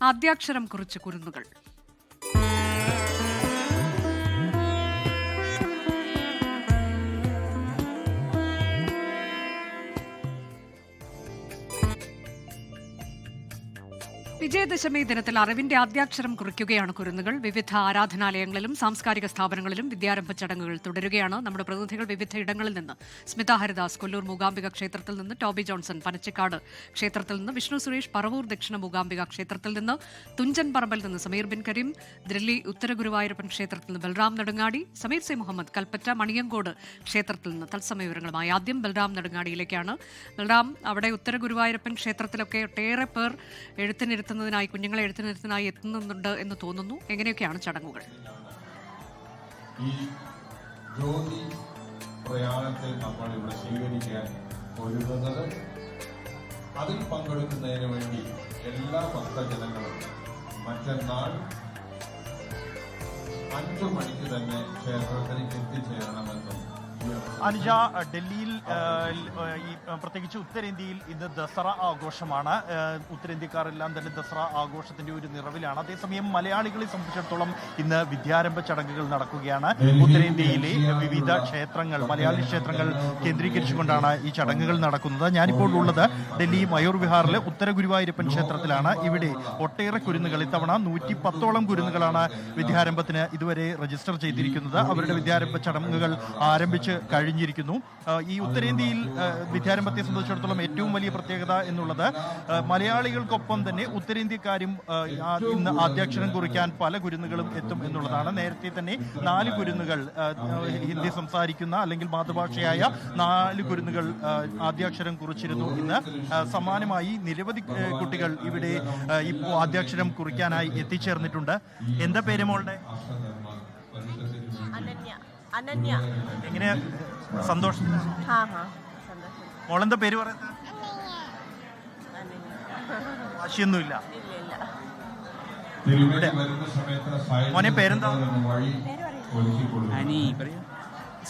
ആദ്യാക്ഷരം കുറിച്ച് കുരുന്നുകൾ. വിജയദശമി ദിനത്തിൽ അറിവിന്റെ ആദ്യാക്ഷരം കുറിക്കുകയാണ് കുരുന്നുകൾ. വിവിധ ആരാധനാലയങ്ങളിലും സാംസ്കാരിക സ്ഥാപനങ്ങളിലും വിദ്യാരംഭ ചടങ്ങുകൾ തുടരുകയാണ്. നമ്മുടെ പ്രതിനിധികൾ വിവിധ ഇടങ്ങളിൽ നിന്ന് സ്മിത ഹരിദാസ് കൊല്ലൂർ മൂകാംബിക ക്ഷേത്രത്തിൽ നിന്ന്, ടോബി ജോൺസൺ പനച്ചിക്കാട് ക്ഷേത്രത്തിൽ നിന്ന്, വിഷ്ണു സുരേഷ് പറവൂർ ദക്ഷിണ മൂകാംബിക ക്ഷേത്രത്തിൽ നിന്ന്, തുഞ്ചൻ പറമ്പിൽ നിന്ന് സമീർ ബിൻ കരീം, ദില്ലി ഉത്തര ഗുരുവായൂരപ്പൻ ക്ഷേത്രത്തിൽ നിന്ന് ബൽറാം നെടുങ്ങാടി, സമീർ സി മുഹമ്മദ് കൽപ്പറ്റ മണിയങ്കോട് ക്ഷേത്രത്തിൽ നിന്ന്. തത്സമയ വിവരങ്ങളുമായി ആദ്യം ബൽറാം നെടുങ്ങാടിയിലേക്കാണ്. ബൽറാം, അവിടെ ഉത്തര ഗുരുവായൂരപ്പൻ ക്ഷേത്രത്തിലൊക്കെ ഒട്ടേറെ പേർ കുഞ്ഞുങ്ങളെ എഴുത്തിനിരുത്തനായി എത്തുന്നുണ്ട് എന്ന് തോന്നുന്നു. എങ്ങനെയൊക്കെയാണ് ചടങ്ങുകൾ? ഈ ജ്യോതി പ്രയാണത്തിൽ നമ്മൾ ഇവിടെ സ്വീകരിക്കാൻ ഒരുങ്ങുന്നത്, അതിൽ പങ്കെടുക്കുന്നതിന് വേണ്ടി എല്ലാ ഭക്തജനങ്ങളും മറ്റന്നാൾ 5 മണിക്ക് തന്നെ ക്ഷേത്രത്തിൽ എത്തിച്ചേരണമെന്നും. അനുജ, ഡൽഹിയിൽ പ്രത്യേകിച്ച് ഉത്തരേന്ത്യയിൽ ഇന്ന് ദസറ ആഘോഷമാണ്. ഉത്തരേന്ത്യക്കാരെല്ലാം തന്നെ ദസറ ആഘോഷത്തിന്റെ ഒരു നിറവിലാണ്. അതേസമയം മലയാളികളെ സംബന്ധിച്ചിടത്തോളം ഇന്ന് വിദ്യാരംഭ ചടങ്ങുകൾ നടക്കുകയാണ്. ഉത്തരേന്ത്യയിലെ വിവിധ ക്ഷേത്രങ്ങൾ, മലയാളി ക്ഷേത്രങ്ങൾ കേന്ദ്രീകരിച്ചുകൊണ്ടാണ് ഈ ചടങ്ങുകൾ നടക്കുന്നത്. ഞാനിപ്പോൾ ഉള്ളത് ഡൽഹി മയൂർ വിഹാറിലെ ഉത്തര ഗുരുവായൂരപ്പൻ ക്ഷേത്രത്തിലാണ്. ഇവിടെ ഒട്ടേറെ കുരുന്നുകൾ, ഇത്തവണ 110ഓളം കുരുന്നുകളാണ് വിദ്യാരംഭത്തിന് ഇതുവരെ രജിസ്റ്റർ ചെയ്തിരിക്കുന്നത്. അവരുടെ വിദ്യാരംഭ ചടങ്ങുകൾ ആരംഭിച്ച് കഴിഞ്ഞിരിക്കുന്നു. ഈ ഉത്തരേന്ത്യയിൽ വിദ്യാരംഭത്തെ സംബന്ധിച്ചിടത്തോളം ഏറ്റവും വലിയ പ്രത്യേകത എന്നുള്ളത് മലയാളികൾക്കൊപ്പം തന്നെ ഉത്തരേന്ത്യക്കാരും ഇന്ന് ആദ്യാക്ഷരം കുറിക്കാൻ പല കുരുന്നുകളും എത്തും എന്നുള്ളതാണ്. നേരത്തെ തന്നെ 4 കുരുന്നുകൾ, ഹിന്ദി സംസാരിക്കുന്ന അല്ലെങ്കിൽ മാതൃഭാഷയായ 4 കുരുന്നുകൾ ആദ്യാക്ഷരം കുറിച്ചിരുന്നു. ഇന്ന് സമാനമായി നിരവധി കുട്ടികൾ ഇവിടെ ഇപ്പോൾ ആദ്യാക്ഷരം കുറിക്കാനായി എത്തിച്ചേർന്നിട്ടുണ്ട്. എന്താ പേര് മോളുടെ? അനന്യ. എങ്ങനെ സന്തോഷം? മോളെന്താ പേര് പറയുന്നത്? വാശിയൊന്നുമില്ല. മോനെ പേരെന്താ?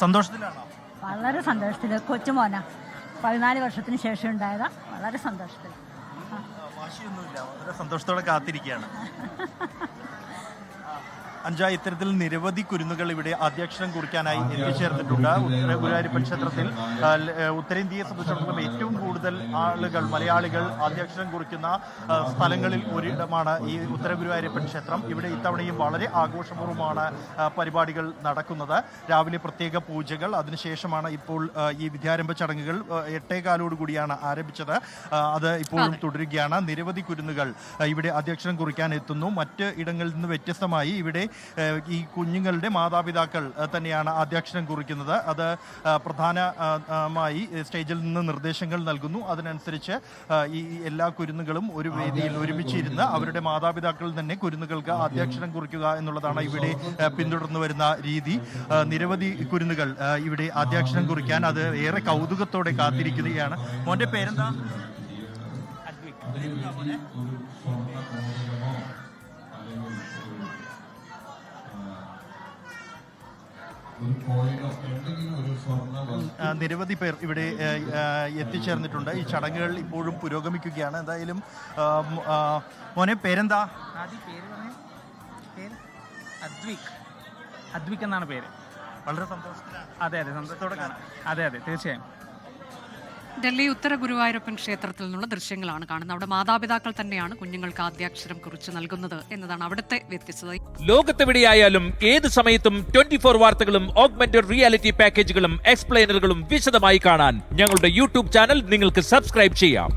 സന്തോഷത്തിലാണോ? വളരെ സന്തോഷത്തിൽ. കൊച്ചുമോന 14 വർഷത്തിന് ശേഷം ഉണ്ടായതാ. വളരെ സന്തോഷത്തിൽ. വാശിയൊന്നുമില്ല, വളരെ സന്തോഷത്തോടെ കാത്തിരിക്കുകയാണ്. അഞ്ചാ, ഇത്തരത്തിൽ നിരവധി കുരുന്നുകൾ ഇവിടെ ആദ്യാക്ഷരം കുറിക്കാനായി എത്തിച്ചേർന്നിട്ടുണ്ട്. ഉത്തര ഗുരുവായൂരപ്പൻ ക്ഷേത്രത്തിൽ ഉത്തരേന്ത്യയെ സംബന്ധിച്ചിടത്തോളം ഏറ്റവും കൂടുതൽ ആളുകൾ, മലയാളികൾ ആദ്യാക്ഷരം കുറിക്കുന്ന സ്ഥലങ്ങളിൽ ഒരിടമാണ് ഈ ഉത്തര ഗുരുവായൂരപ്പൻ ക്ഷേത്രം. ഇവിടെ ഇത്തവണയും വളരെ ആഘോഷപൂർവ്വമാണ് പരിപാടികൾ നടക്കുന്നത്. രാവിലെ പ്രത്യേക പൂജകൾ, അതിനുശേഷമാണ് ഇപ്പോൾ ഈ വിദ്യാരംഭ ചടങ്ങുകൾ 8:15 ആരംഭിച്ചത്. അത് ഇപ്പോഴും തുടരുകയാണ്. നിരവധി കുരുന്നുകൾ ഇവിടെ ആദ്യാക്ഷരം കുറിക്കാൻ എത്തുന്നു. മറ്റ് ഇടങ്ങളിൽ നിന്ന് വ്യത്യസ്തമായി ഇവിടെ ഈ കുഞ്ഞുങ്ങളുടെ മാതാപിതാക്കൾ തന്നെയാണ് ആദ്യാക്ഷരം കുറിക്കുന്നത്. അത് പ്രധാനമായി സ്റ്റേജിൽ നിന്ന് നിർദ്ദേശങ്ങൾ നൽകുന്നു. അതിനനുസരിച്ച് ഈ എല്ലാ കുരുന്നുകളും ഒരു വേദിയിൽ ഒരുമിച്ചിരുന്ന് അവരുടെ മാതാപിതാക്കൾ തന്നെ കുരുന്നുകൾക്ക് ആദ്യാക്ഷരം കുറിക്കുക എന്നുള്ളതാണ് ഇവിടെ പിന്തുടർന്നു വരുന്ന രീതി. നിരവധി കുരുന്നുകൾ ഇവിടെ ആദ്യാക്ഷരം കുറിക്കാൻ അത് ഏറെ കൗതുകത്തോടെ കാത്തിരിക്കുകയാണ്. മോന്റെ പേരെന്താ? നിരവധി പേർ ഇവിടെ എത്തിച്ചേർന്നിട്ടുണ്ട്. ഈ ചടങ്ങുകൾ ഇപ്പോഴും പുരോഗമിക്കുകയാണ്. എന്തായാലും മോനെ പേരെന്താ? അദ്വിക് എന്നാണ് പേര്. വളരെ സന്തോഷത്തിലാണ്. അതെ, സന്തോഷത്തോടെ കാണാം. അതെ, തീർച്ചയായും. ഡൽഹി ഉത്തര ഗുരുവായൂരപ്പൻ ക്ഷേത്രത്തിൽ നിന്നുള്ള ദൃശ്യങ്ങളാണ് കാണുന്നത്. അവിടെ മാതാപിതാക്കൾ തന്നെയാണ് കുഞ്ഞുങ്ങൾക്ക് ആദ്യാക്ഷരം കുറിച്ച് നൽകുന്നത് എന്നതാണ് അവിടുത്തെ വ്യത്യസ്തത. ലോകത്തെവിടെയായാലും ഏത് സമയത്തും 24 വാർത്തകളും ഓഗ്മെന്റഡ് റിയാലിറ്റി പാക്കേജുകളും എക്സ്പ്ലെയിനറുകളും വിശദമായി കാണാൻ ഞങ്ങളുടെ യൂട്യൂബ് ചാനൽ നിങ്ങൾക്ക് സബ്സ്ക്രൈബ് ചെയ്യാം.